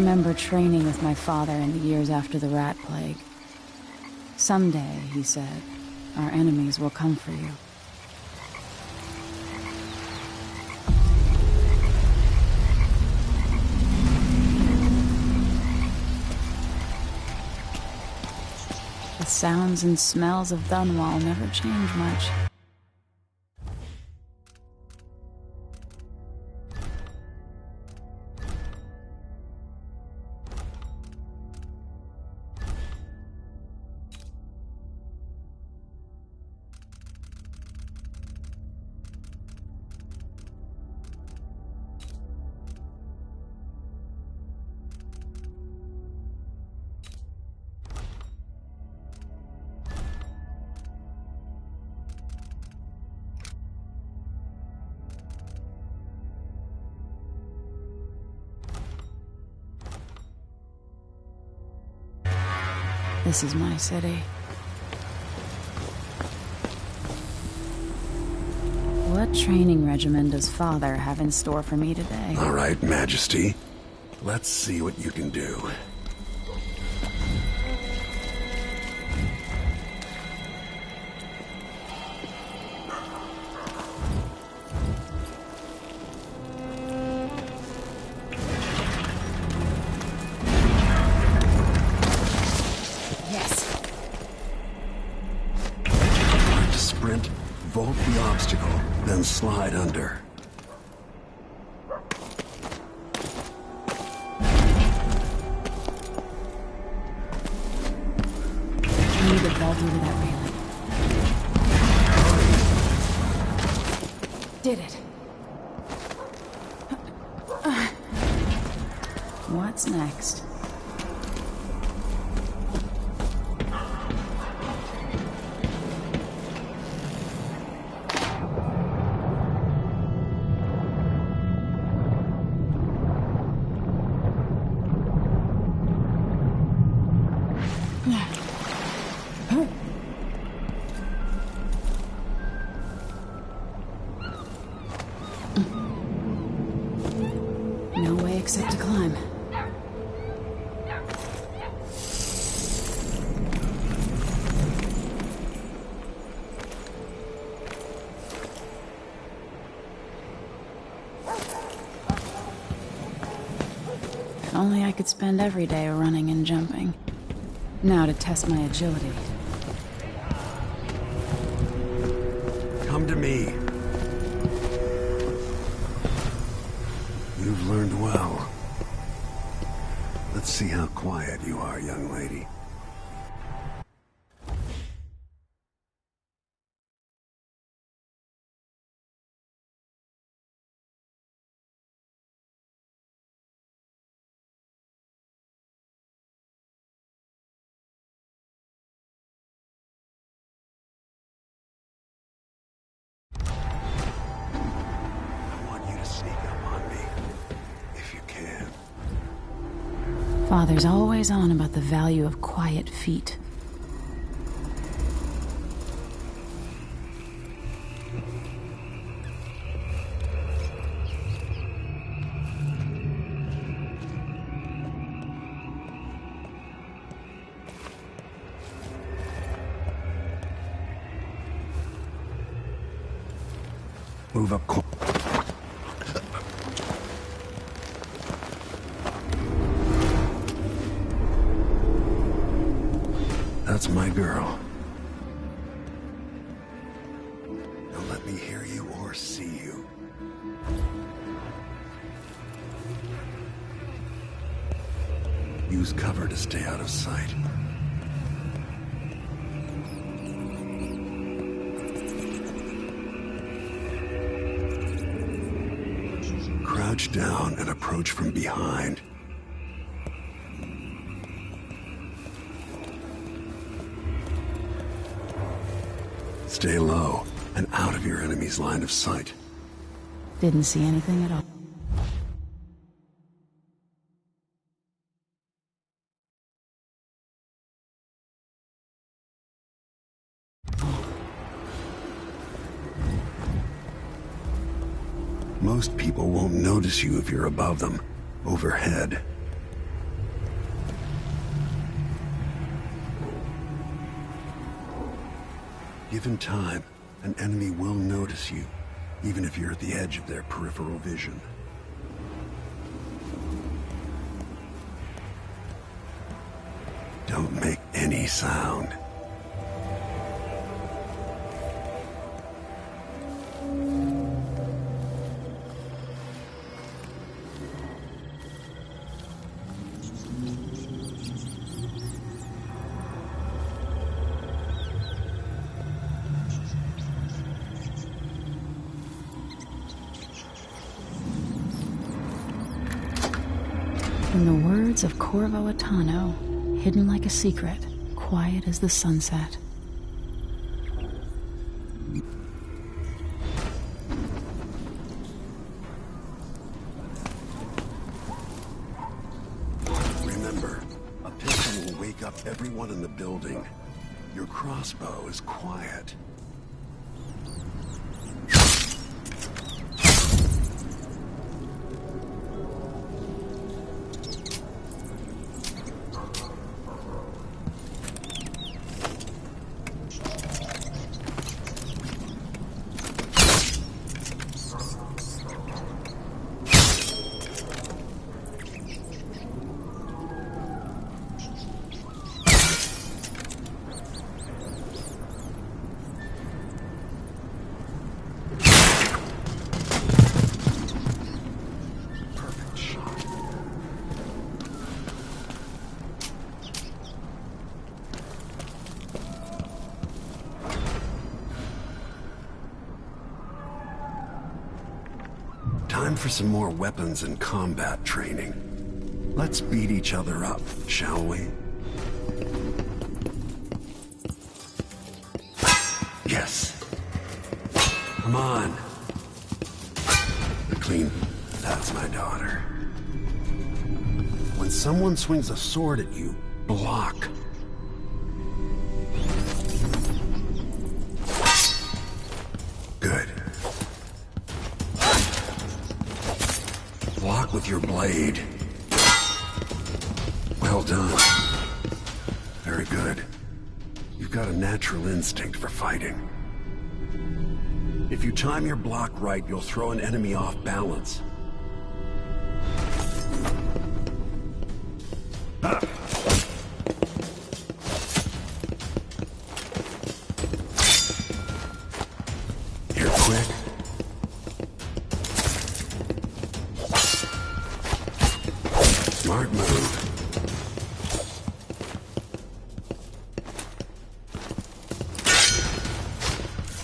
remember training with my father in the years after the rat plague. Someday, he said, our enemies will come for you. The sounds and smells of Dunwall never change much. This is my city. What training regimen does Father have in store for me today? All right, Majesty. Let's see what you can do. Vault the obstacle, then slide under. I need to vault over that railing. Did it. What's next? No way except to climb. If only I could spend every day running and jumping. Now to test my agility. Come to me. You've learned well. Let's see how quiet you are, young lady. Father's always on about the value of quiet feet. Move up close. That's my girl. Don't let me hear you or see you. Use cover to stay out of sight. Crouch down and approach from behind. Stay low and out of your enemy's line of sight. Didn't see anything at all. Most people won't notice you if you're above them, overhead. Given time, an enemy will notice you, even if you're at the edge of their peripheral vision. Don't make any sound. In the words of Corvo Attano, hidden like a secret, quiet as the sunset. Remember, a pistol will wake up everyone in the building. Your crossbow is quiet. Time for some more weapons and combat training. Let's beat each other up, shall we? Yes. Come on. McLean, that's my daughter. When someone swings a sword at you, block. Good. Block with your blade. Well done. Very good. You've got a natural instinct for fighting. If you time your block right, you'll throw an enemy off balance. Ah. You're quick. Smart move.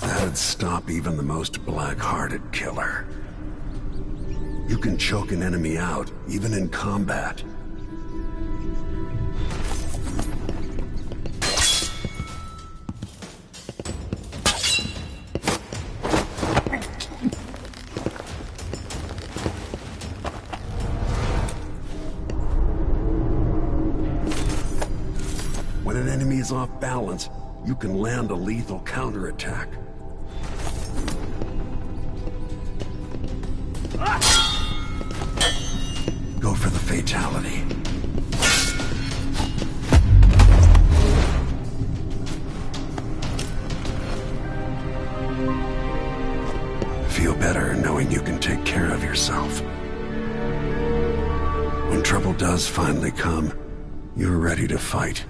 That'd stop even the most black-hearted killer. You can choke an enemy out, even in combat. When an enemy is off balance, you can land a lethal counterattack. Go for the fatality. Feel better knowing you can take care of yourself. When trouble does finally come, you're ready to fight.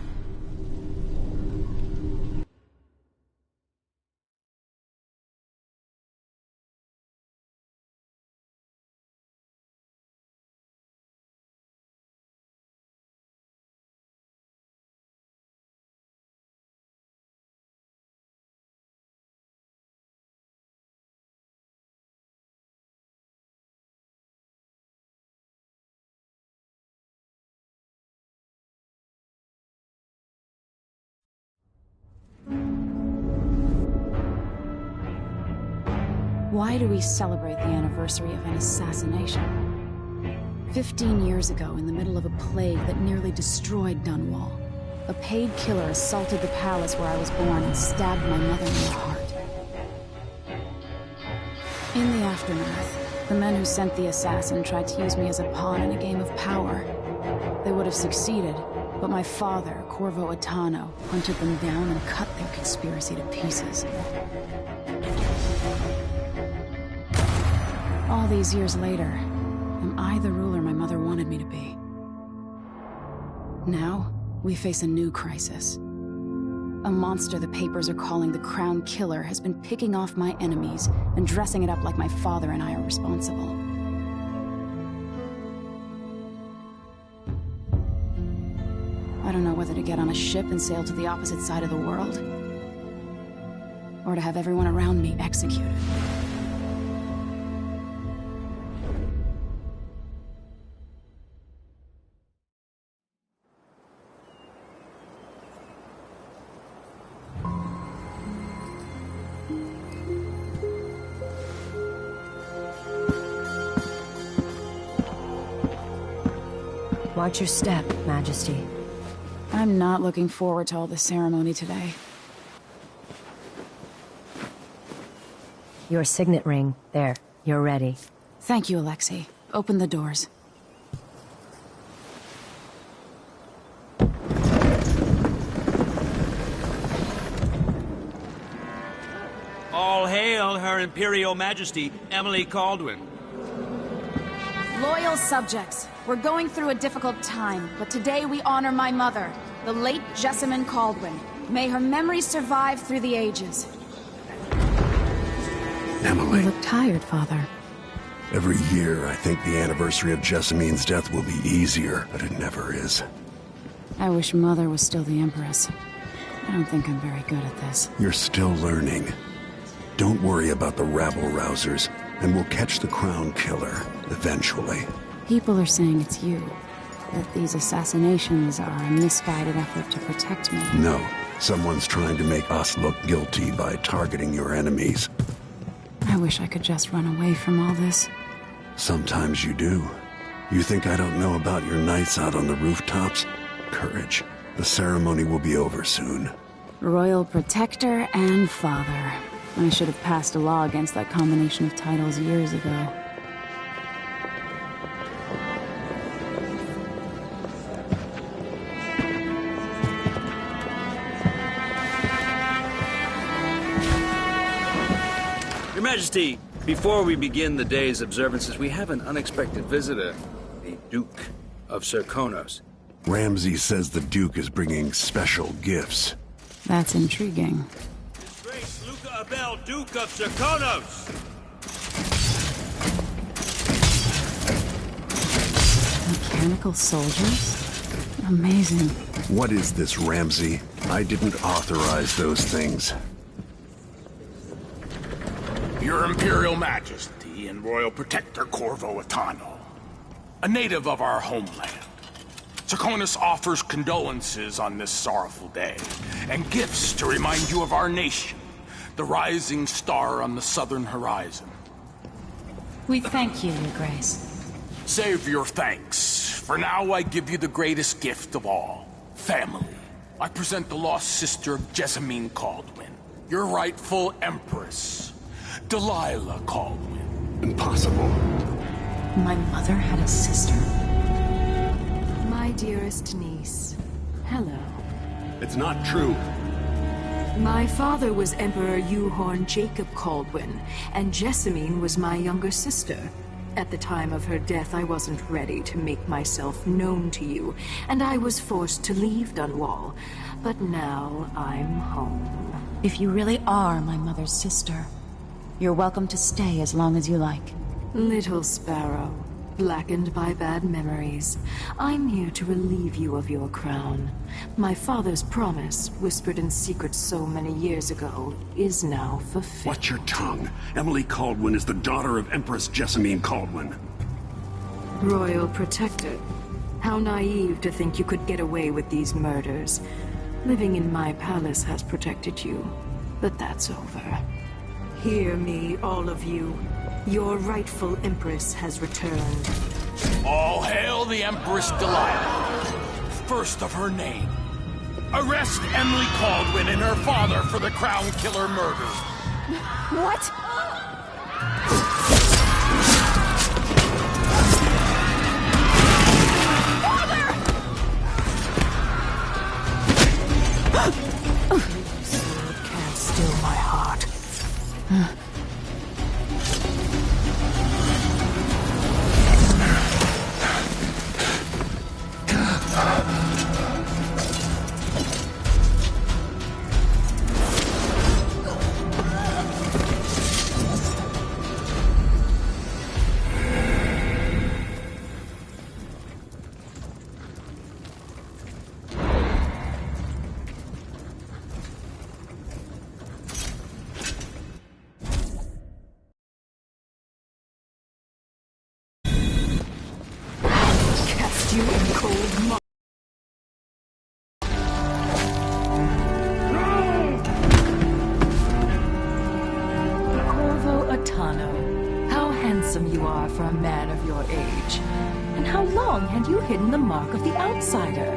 Why do we celebrate the anniversary of an assassination? 15 years ago, in the middle of a plague that nearly destroyed Dunwall, a paid killer assaulted the palace where I was born and stabbed my mother in the heart. In the aftermath, the men who sent the assassin tried to use me as a pawn in a game of power. They would have succeeded, But my father, Corvo Attano, hunted them down and cut their conspiracy to pieces. All these years later, am I the ruler my mother wanted me to be? Now, we face a new crisis. A monster the papers are calling the Crown Killer has been picking off my enemies and dressing it up like my father and I are responsible. I don't know whether to get on a ship and sail to the opposite side of the world, or to have everyone around me executed. Watch your step, Majesty. I'm not looking forward to all the ceremony today. Your signet ring. There. You're ready. Thank you, Alexei. Open the doors. All hail Her Imperial Majesty, Emily Caldwin. Loyal subjects, we're going through a difficult time, but today we honor my mother, the late Jessamine Caldwin. May her memory survive through the ages. Emily. You look tired, Father. Every year, I think the anniversary of Jessamine's death will be easier, but it never is. I wish Mother was still the Empress. I don't think I'm very good at this. You're still learning. Don't worry about the rabble-rousers, and we'll catch the Crown Killer, eventually. People are saying it's you. That these assassinations are a misguided effort to protect me. No. Someone's trying to make us look guilty by targeting your enemies. I wish I could just run away from all this. Sometimes you do. You think I don't know about your nights out on the rooftops? Courage. The ceremony will be over soon. Royal Protector and Father. I should have passed a law against that combination of titles years ago. Your Majesty, before we begin the day's observances, we have an unexpected visitor, the Duke of Serkonos. Ramsay says the Duke is bringing special gifts. That's intriguing. His Grace Luca Abel, Duke of Serkonos! Mechanical soldiers? Amazing. What is this, Ramsay? I didn't authorize those things. Your Imperial Majesty and Royal Protector Corvo Attano, a native of our homeland. Serkonos offers condolences on this sorrowful day, and gifts to remind you of our nation, the rising star on the southern horizon. We thank you, Your Grace. Save your thanks. For now, I give you the greatest gift of all, family. I present the lost sister of Jessamine Caldwin, your rightful Empress, Delilah Caldwin. Impossible. My mother had a sister? My dearest niece, hello. It's not true. My father was Emperor Euhorn Jacob Caldwin, and Jessamine was my younger sister. At the time of her death, I wasn't ready to make myself known to you, and I was forced to leave Dunwall. But now I'm home. If you really are my mother's sister, you're welcome to stay as long as you like. Little sparrow, blackened by bad memories, I'm here to relieve you of your crown. My father's promise, whispered in secret so many years ago, is now fulfilled. Watch your tongue. Emily Caldwin is the daughter of Empress Jessamine Caldwin. Royal Protector, how naive to think you could get away with these murders. Living in my palace has protected you, but that's over. Hear me, all of you. Your rightful Empress has returned. All hail the Empress Delilah, first of her name. Arrest Emily Caldwin and her father for the Crown Killer murder. What? handsome you are for a man of your age. And how long had you hidden the mark of the outsider?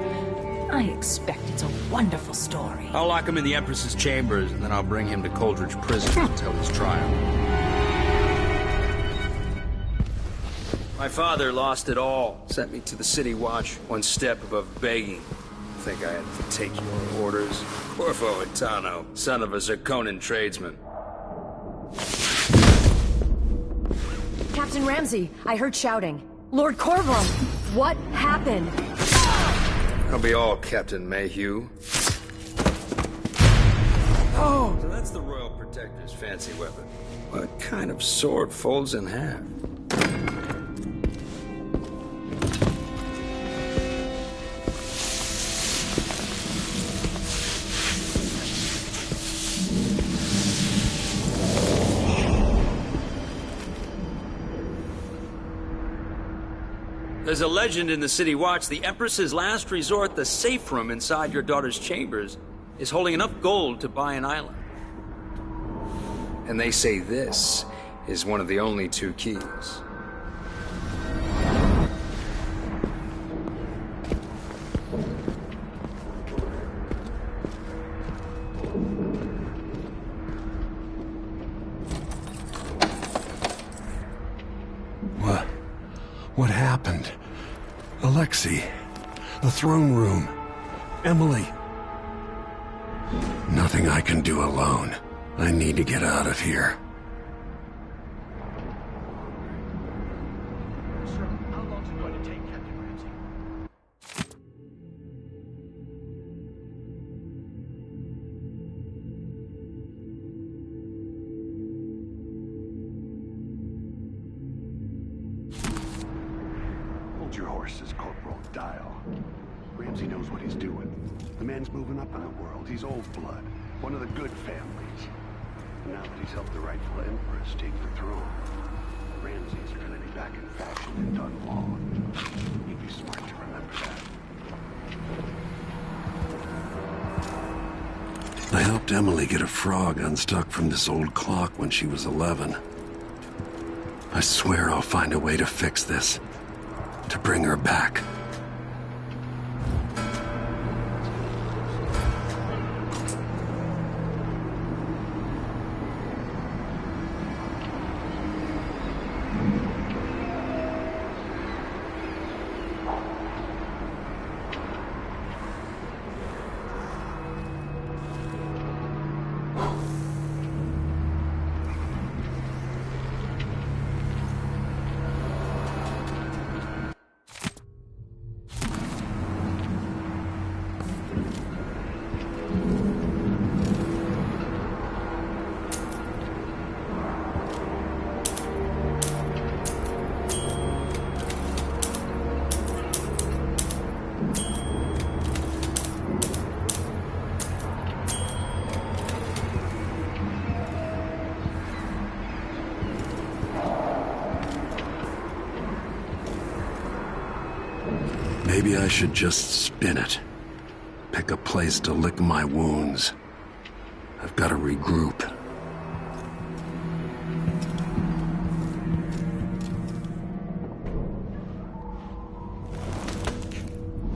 I expect it's a wonderful story. I'll lock him in the Empress's chambers, and then I'll bring him to Coldridge Prison until his trial. My father lost it all. Sent me to the City Watch, one step above begging. Think I had to take your orders? Corvo Atano, son of a Zirconan tradesman. Captain Ramsey, I heard shouting. Lord Corvo, what happened? That'll be all, Captain Mayhew. Oh, so that's the Royal Protector's fancy weapon. What kind of sword folds in half? There's a legend in the City Watch. The Empress's last resort, the safe room inside your daughter's chambers, is holding enough gold to buy an island. And they say this is one of the only 2 keys. What happened? Alexei, the throne room, Emily. Nothing I can do alone. I need to get out of here. Sir, how long is it going to take, Captain Ramsey? Hold your horses, Corporal Dial. Ramsey knows what he's doing. The man's moving up in the world. He's old blood. One of the good families. And now that he's helped the rightful Empress take the throne, Ramsey's gonna be back in faction in Dunwall. He'd be smart to remember that. I helped Emily get a frog unstuck from this old clock when she was 11. I swear I'll find a way to fix this. To bring her back. Maybe I should just spin it. Pick a place to lick my wounds. I've got to regroup.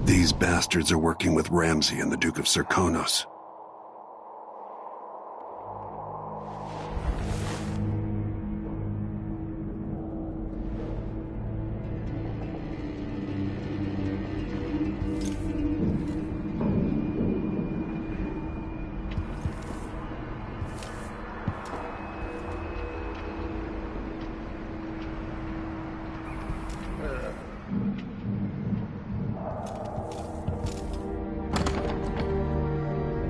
These bastards are working with Ramsey and the Duke of Serkonos.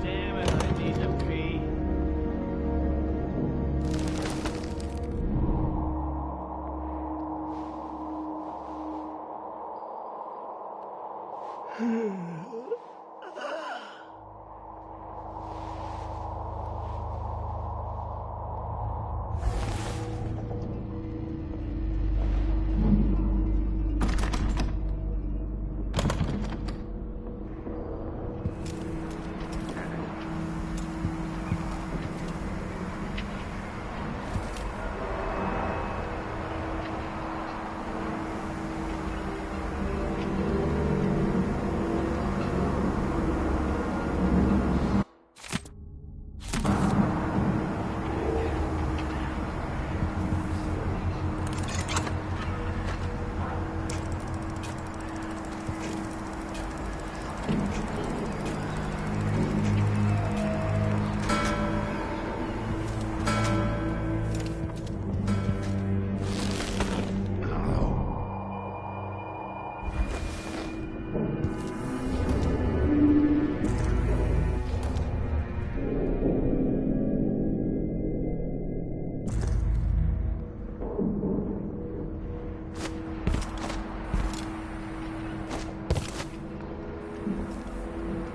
Damn it, I need to pee.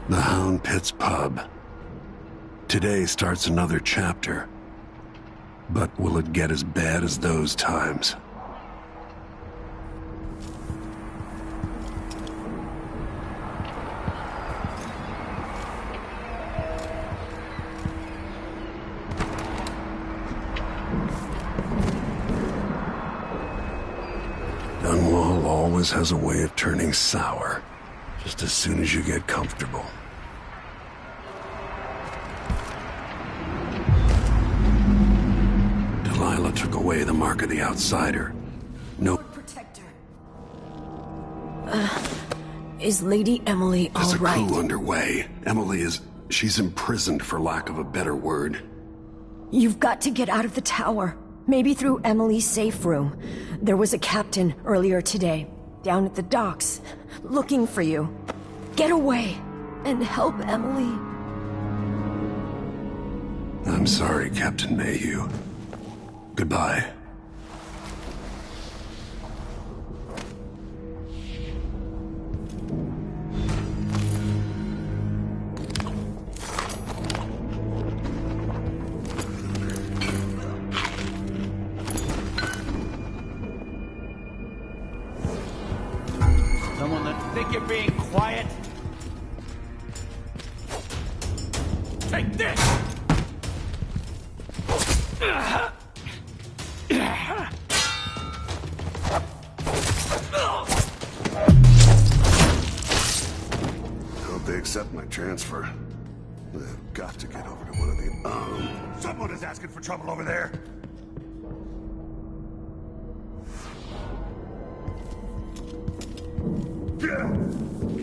The Hound Pit's pub. Today starts another chapter. But will it get as bad as those times? Dunwall always has a way of turning sour, just as soon as you get comfortable. Delilah took away the mark of the outsider. No Protector. Is Lady Emily all There's a right? coup underway. She's imprisoned for lack of a better word. You've got to get out of the tower. Maybe through Emily's safe room. There was a captain earlier today, down at the docks, looking for you. Get away and help Emily. I'm sorry, Captain Mayhew. Goodbye. Someone that think you're being quiet? Take this! Hope they accept my transfer. I've got to get over to one of the... Someone is asking for trouble over there.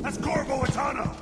That's Corvo Atano!